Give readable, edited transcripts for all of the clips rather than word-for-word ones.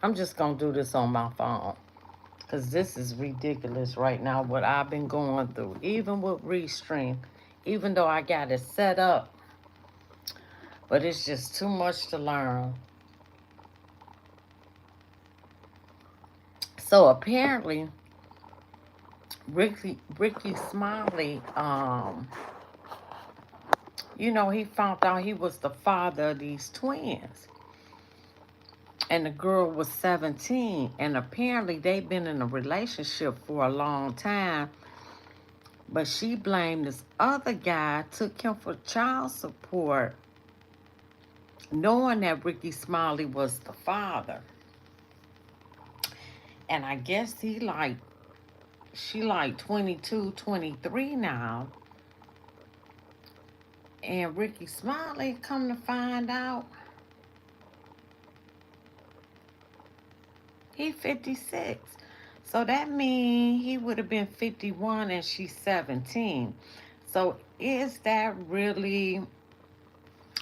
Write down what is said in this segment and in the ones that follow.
I'm just going to do this on my phone. Because this is ridiculous right now, what I've been going through. Even with Restream. Even though I got it set up. But it's just too much to learn. So apparently, Rickey Smiley, he found out he was the father of these twins. And the girl was 17. And apparently they've been in a relationship for a long time. But she blamed this other guy, took him for child support, knowing that Rickey Smiley was the father. And I guess she like 22, 23 now. And Rickey Smiley, come to find out, he 56. So that means he would have been 51 and she's 17. So is that really,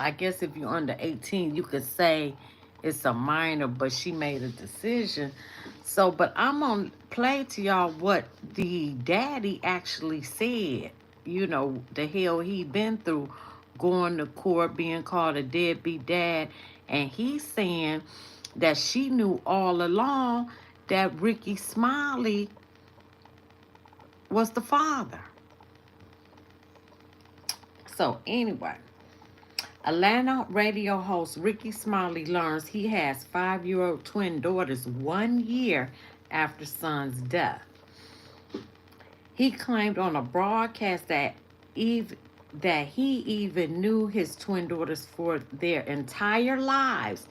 I guess if you're under 18, you could say it's a minor, but she made a decision. So, but I'm going to play to y'all what the daddy actually said. The hell he been through, going to court, being called a deadbeat dad. And he's saying that she knew all along that Rickey Smiley was the father. So, anyway. Atlanta radio host Rickey Smiley learns he has 5-year-old twin daughters 1 year after son's death. He claimed on a broadcast that he even knew his twin daughters for their entire lives.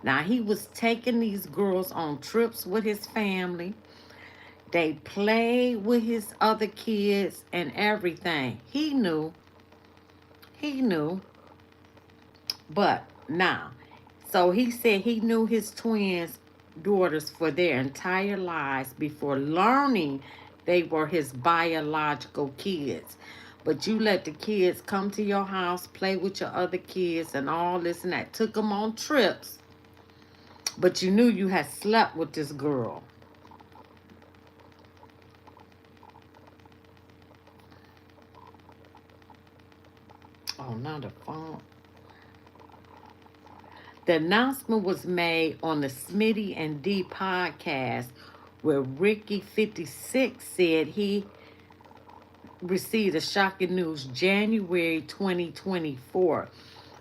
Now, he was taking these girls on trips with his family. They played with his other kids and everything. He knew. He knew. But now, so he said he knew his twins' daughters for their entire lives before learning they were his biological kids. But you let the kids come to your house, play with your other kids, and all this and that. Took them on trips. But you knew you had slept with this girl. Oh, not the phone. The announcement was made on the Smitty and D podcast, where Ricky 56 said he received the shocking news January 2024.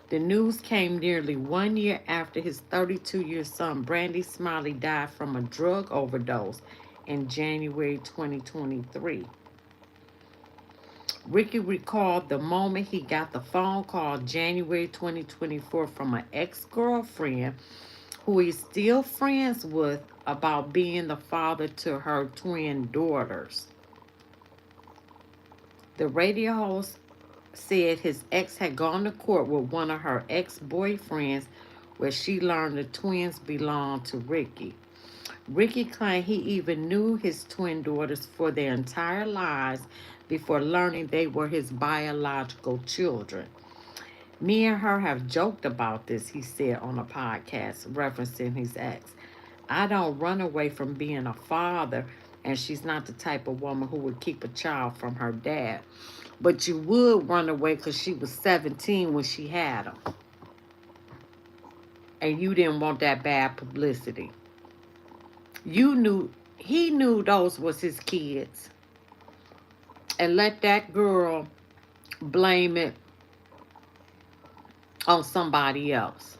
The news came nearly 1 year after his 32-year son, Brandy Smiley, died from a drug overdose in January 2023. Ricky recalled the moment he got the phone call January 2024 from an ex-girlfriend who he's still friends with about being the father to her twin daughters. The radio host said his ex had gone to court with one of her ex-boyfriends where she learned the twins belonged to Ricky. Ricky claimed he even knew his twin daughters for their entire lives before learning they were his biological children. Me and her have joked about this, he said on a podcast, referencing his ex. I don't run away from being a father, and she's not the type of woman who would keep a child from her dad. But you would run away because she was 17 when she had him. And you didn't want that bad publicity. He knew those was his kids. And let that girl blame it on somebody else.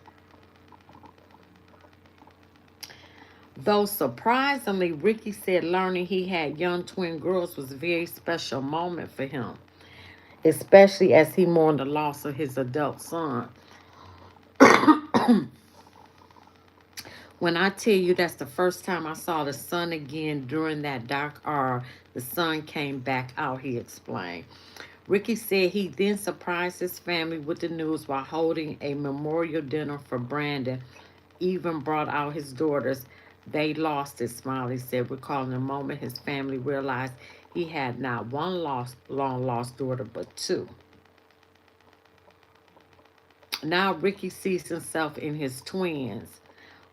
Though surprisingly, Ricky said learning he had young twin girls was a very special moment for him, especially as he mourned the loss of his adult son. When I tell you that's the first time I saw the sun again during that dark hour, the sun came back out, he explained. Ricky said he then surprised his family with the news while holding a memorial dinner for Brandon, even brought out his daughters. They lost it, Smiley said, recalling the moment his family realized he had not one long lost daughter, but two. Now Ricky sees himself in his twins,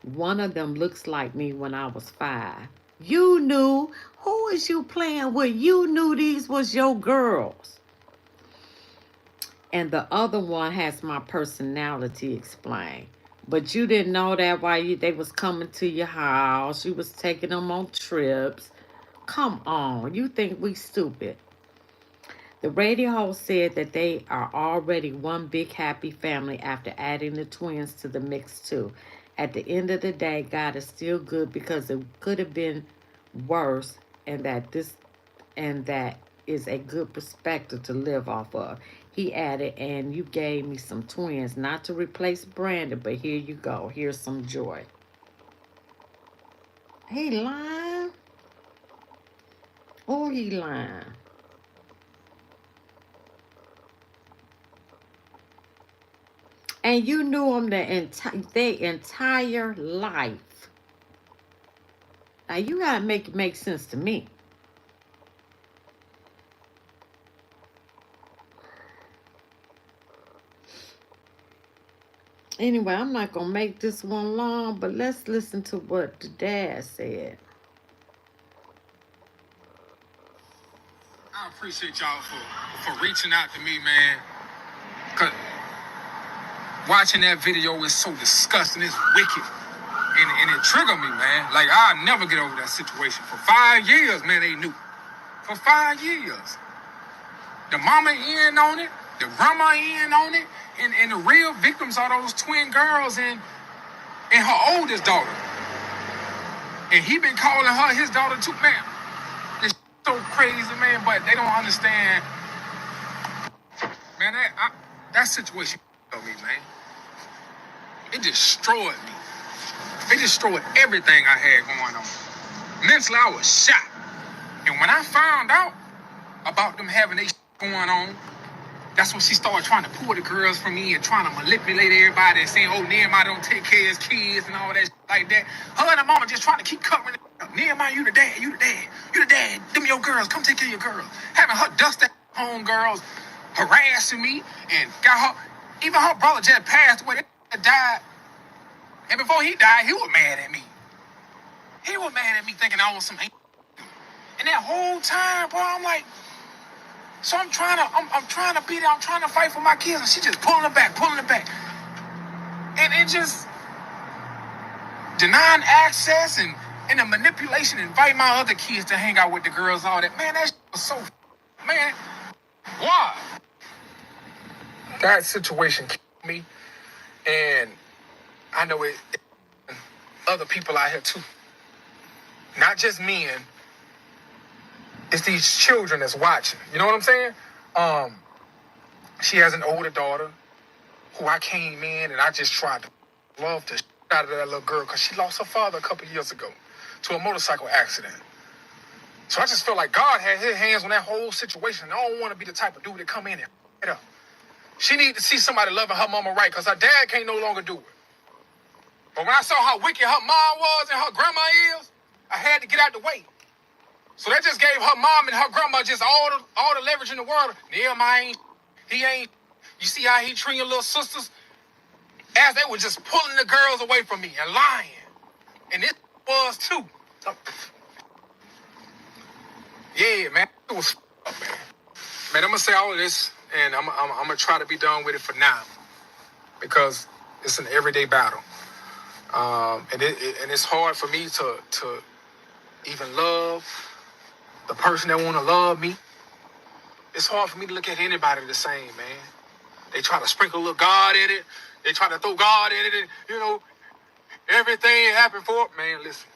One of them looks like me when I was 5. You knew. Who is you playing with? You knew these was your girls. And the other one has my personality explained. But you didn't know that while they was coming to your house. You was taking them on trips. Come on. You think we stupid. The radio host said that they are already one big happy family after adding the twins to the mix too. At the end of the day, God is still good because it could have been worse, and that is a good perspective to live off of. He added, and you gave me some twins, not to replace Brandon, but here you go. Here's some joy. He lying? Oh, he lying. And you knew them their entire life. Now you gotta make it make sense to me. Anyway, I'm not gonna make this one long, but let's listen to what the dad said. I appreciate y'all for reaching out to me, man. Cause watching that video is so disgusting. It's wicked. And it triggered me, man. Like, I'll never get over that situation. For 5 years, man, they knew. For 5 years. The mama in on it, the grandma in on it, and the real victims are those twin girls and her oldest daughter. And he been calling her his daughter too, man. It's so crazy, man, but they don't understand. Man, that situation me, man. It destroyed me. It destroyed everything I had going on. Mentally, I was shot. And when I found out about them having their going on, that's when she started trying to pull the girls from me and trying to manipulate everybody and saying, oh, Nehemiah don't take care of his kids and all that like that. Her and her mama just trying to keep covering it up. Nehemiah, you the dad, you the dad, you the dad. Them your girls, come take care of your girls. Having her dust that home girls, harassing me and got her, even her brother just passed away, that died. And before he died, he was mad at me. He was mad at me thinking I was some. And that whole time, bro, I'm like, so I'm trying to be there. I'm trying to fight for my kids, and she just pulling it back. And it just denying access and the manipulation, invite my other kids to hang out with the girls, all that. Man, that shit was so, man, why? That situation killed me, and I know it other people out here too. Not just men. It's these children that's watching. You know what I'm saying? She has an older daughter who I came in and I just tried to love the shit out of that little girl because she lost her father a couple years ago to a motorcycle accident. So I just felt like God had his hands on that whole situation. And I don't want to be the type of dude that come in and it up. She needs to see somebody loving her mama right because her dad can't no longer do it. But when I saw how wicked her mom was and her grandma is, I had to get out the way. So that just gave her mom and her grandma just all the leverage in the world. Nehemiah he ain't. You see how he treating little sisters? As they were just pulling the girls away from me and lying. And it was too. So, yeah, man. It was up, man. Man, I'm going to say all of this, and I'm going to try to be done with it for now. Because it's an everyday battle. And it's hard for me to even love the person that want to love me. It's hard for me to look at anybody the same, man. They try to sprinkle a little God in it. They try to throw God in it. And, you know, everything happened for it. Man, listen.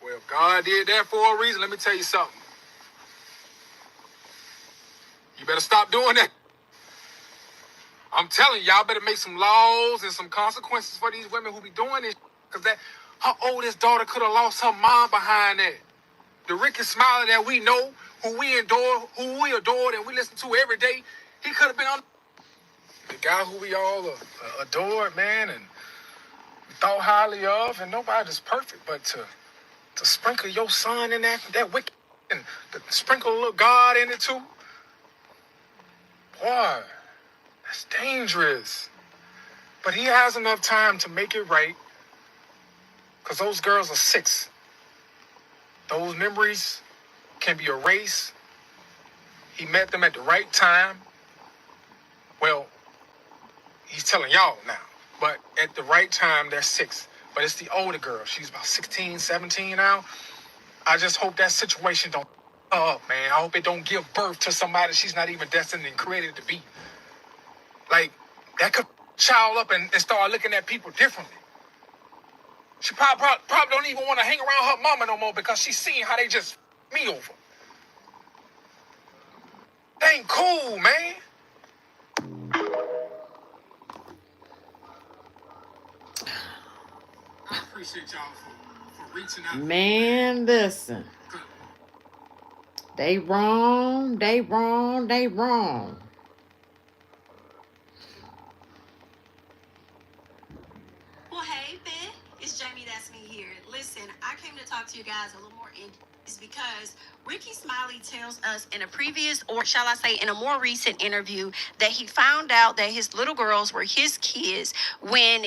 Well, if God did that for a reason, let me tell you something. You better stop doing that. I'm telling y'all better make some laws and some consequences for these women who be doing this. Because that her oldest daughter could have lost her mom behind that. The Rickey Smiley that we know, who we adored and we listen to every day, he could have been on the guy who we all adored, man, and thought highly of, and nobody's perfect, but to sprinkle your son in that wicked and to sprinkle a little God in it too, boy, that's dangerous. But he has enough time to make it right because those girls are 6. Those memories can be erased. He met them at the right time. Well, he's telling y'all now, but at the right time, they're 6. But it's the older girl. She's about 16, 17 now. I just hope that situation don't up, man. I hope it don't give birth to somebody she's not even destined and created to be. Like, that could child up and start looking at people differently. She probably don't even want to hang around her mama no more because she's seeing how they just me over. That ain't cool, man. I appreciate y'all for reaching out. Man, listen. They wrong, they wrong, they wrong. Well, hey, Ben, it's Jamie. That's me here. Listen, I came to talk to you guys a little more in is because Rickey Smiley tells us in a previous, or shall I say, in a more recent interview, that he found out that his little girls were his kids when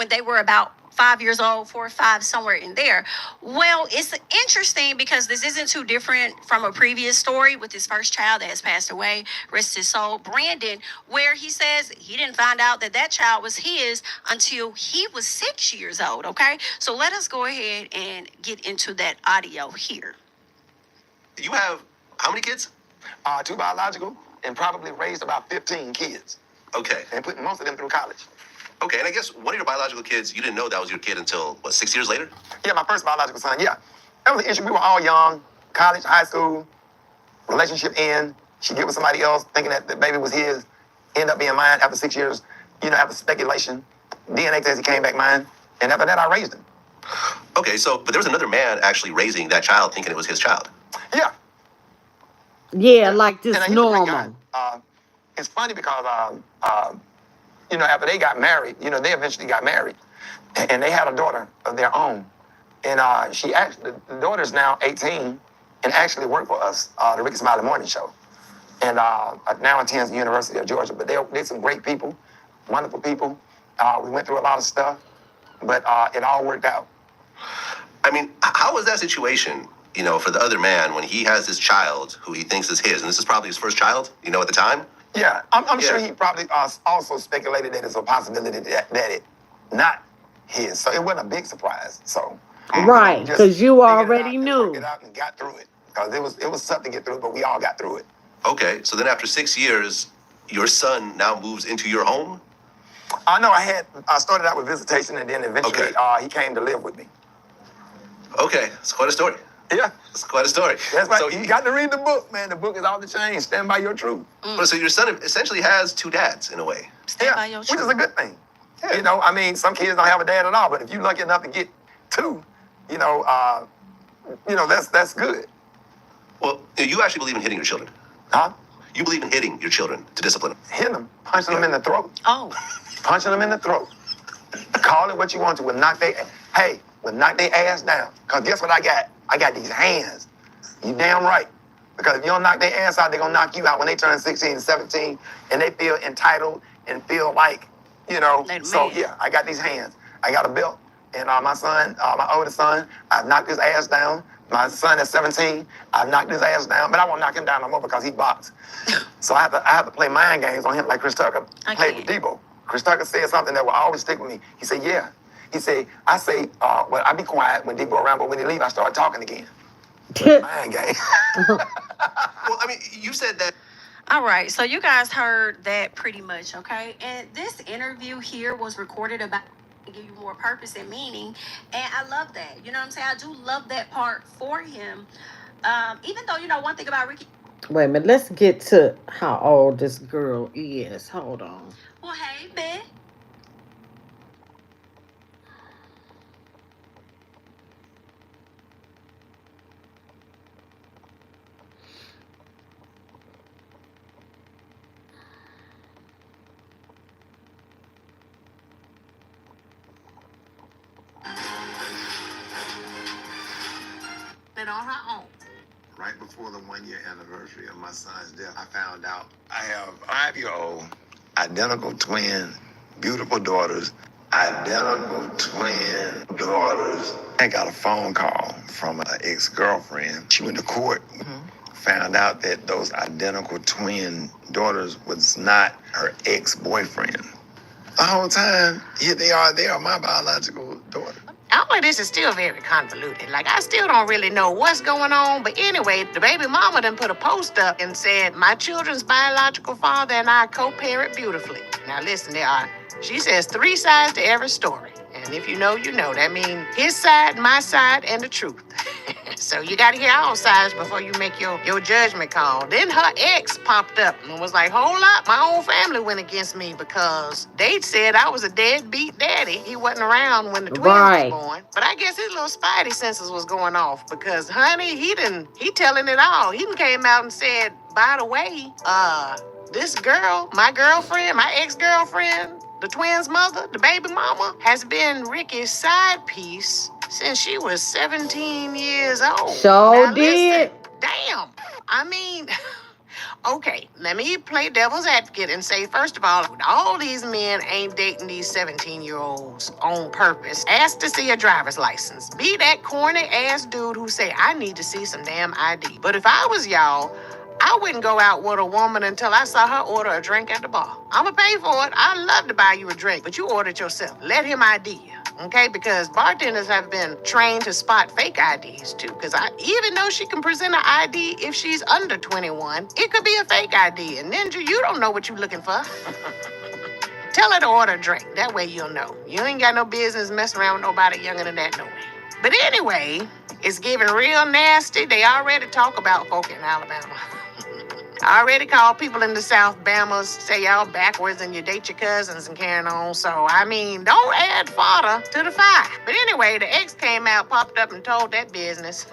they were about 5 years old, 4 or 5, somewhere in there. Well, it's interesting because this isn't too different from a previous story with his first child that has passed away, rest his soul, Brandon, where he says he didn't find out that that child was his until he was 6 years old. Okay, so let us go ahead and get into that audio here. You have how many kids? 2 biological, and probably raised about 15 kids. Okay. And put most of them through college. Okay, and I guess one of your biological kids, you didn't know that was your kid until, 6 years later? Yeah, my first biological son, yeah. That was the issue. We were all young, college, high school, relationship end. She get with somebody else thinking that the baby was his, end up being mine after 6 years, after speculation. DNA test, he came back mine. And after that, I raised him. Okay, but there was another man actually raising that child thinking it was his child. Yeah. Yeah, like this And he's a great normal. guy. It's funny because, after they got married, they eventually got married. And they had a daughter of their own. And the daughter's now 18 and actually worked for us, the Rickey Smiley Morning Show. And now attends the University of Georgia. But they're some great people, wonderful people. We went through a lot of stuff, but it all worked out. I mean, how was that situation, for the other man when he has this child who he thinks is his, and this is probably his first child, at the time? Yeah, I'm sure he probably also speculated that it's a possibility that it not his. So it wasn't a big surprise. So Right, just because you figured it already out and knew. worked it out and got through it. Because it was tough to get through it, but we all got through it. Okay, so then after 6 years, your son now moves into your home? I know I started out with visitation, and then eventually he came to live with me. Okay, it's quite a story. Yeah. It's quite a story. That's right. So You got to read the book, man. The book is all the change. Stand by your truth. So your son essentially has 2 dads in a way. Stand by your which is truth. a good thing. Yeah. Some kids don't have a dad at all, but if you're lucky enough to get 2, that's good. Well, you actually believe in hitting your children. Huh? You believe in hitting your children to discipline them. Hitting them, punching them in the throat. Oh, Punching them in the throat. Call it what you want to. We'll knock their ass down. Because guess what I got? I got these hands. You damn right. Because if you don't knock their ass out, they're going to knock you out when they turn 16 and 17. And they feel entitled and feel like, So, yeah, I got these hands. I got a belt. And my son, my oldest son, I've knocked his ass down. My son is 17. I've knocked his ass down. But I won't knock him down no more because he boxed. So I have to play mind games on him like Chris Tucker played with Debo. Chris Tucker said something that will always stick with me. He said, yeah. He said, I be quiet when Debo around, but when he leave, I start talking again. Mind game. Well, I mean, you said that. all right. So you guys heard that pretty much, okay? And this interview here was recorded about to give you more purpose and meaning, and I love that. You know what I'm saying? I do love that part for him. Even though one thing about Rickey. Wait a minute, let's get to how old this girl is. Hold on. Well, hey, Ben. And on her own. Right before the 1-year anniversary of my son's death, I found out I have a 5-year-old, identical twin, beautiful daughters. identical twin daughters. I got a phone call from an ex-girlfriend. She went to court, found out that those identical twin daughters was not her ex-boyfriend. The whole time, here they are my biological daughter. All of this is still very convoluted. Like, I still don't really know what's going on. But anyway, the baby mama done put a post up and said, my children's biological father and I co-parent beautifully. Now, listen, she says 3 sides to every story. And if you know, you know. That means his side, my side, and the truth. So you got to hear all sides before you make your judgment call. Then her ex popped up and was like, hold up, my own family went against me because they said I was a deadbeat daddy. He wasn't around when the twins was born. But I guess his little spidey senses was going off because, honey, he telling it all. He came out and said, by the way, this girl, my girlfriend, my ex-girlfriend, the twins' mother, the baby mama, has been Ricky's side piece since she was 17 years old. So did. Listen, damn. I mean, okay, let me play devil's advocate and say, first of all these men ain't dating these 17-year-olds on purpose. Ask to see a driver's license. Be that corny ass dude who say, I need to see some damn ID. But if I was y'all, I wouldn't go out with a woman until I saw her order a drink at the bar. I'ma pay for it. I'd love to buy you a drink, but you order it yourself. Let him ID you. Okay, because bartenders have been trained to spot fake IDs too. Because even though she can present an ID if she's under 21, it could be a fake ID. And Ninja, you don't know what you're looking for. Tell her to order a drink. That way you'll know. You ain't got no business messing around with nobody younger than that, no way. But anyway, it's getting real nasty. They already talk about folk in Alabama. I already called people in the South Bamas, say y'all backwards and you date your cousins and carrying on. So, I mean, don't add fodder to the fire. But anyway, the ex came out, popped up and told that business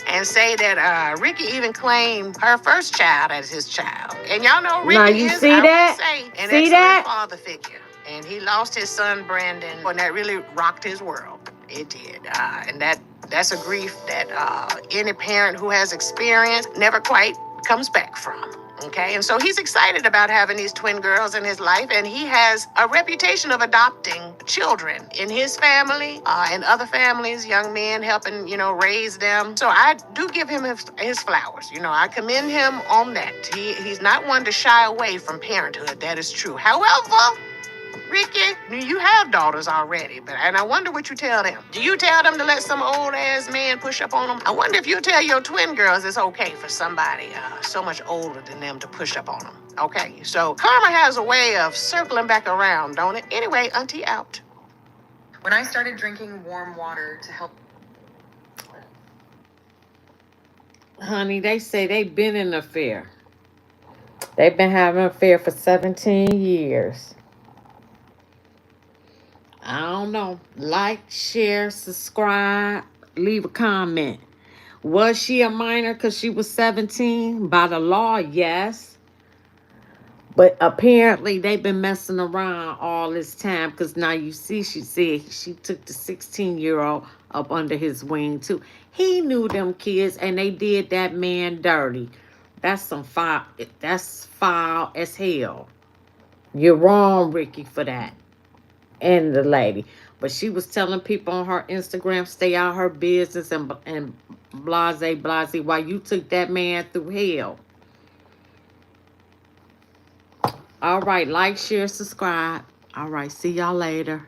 and say that Ricky even claimed her first child as his child. And y'all know Ricky Now, you is, see I that? would say, an See excellent that? father figure. And he lost his son, Brandon, and that really rocked his world. It did. And that's a grief that any parent who has experience never quite comes back from. Okay, and so he's excited about having these twin girls in his life, and he has a reputation of adopting children in his family and other families, young men helping, raise them. So I do give him his flowers. I commend him on that. He's not one to shy away from parenthood. That is true. However, Ricky, you have daughters already, and I wonder what you tell them. Do you tell them to let some old-ass man push up on them? I wonder if you tell your twin girls it's okay for somebody so much older than them to push up on them. Okay, so karma has a way of circling back around, don't it? Anyway, auntie out. When I started drinking warm water to help... Honey, they say they've been in an affair. They've been having an affair for 17 years. I don't know. Like, share, subscribe, leave a comment. Was she a minor because she was 17? By the law, yes. But apparently they've been messing around all this time because now you see she said she took the 16-year-old up under his wing too. He knew them kids and they did that man dirty. That's foul as hell. You're wrong, Ricky, for that. And the lady. But she was telling people on her Instagram, stay out her business and blase while you took that man through hell. All right, like, share, subscribe. All right, see y'all later.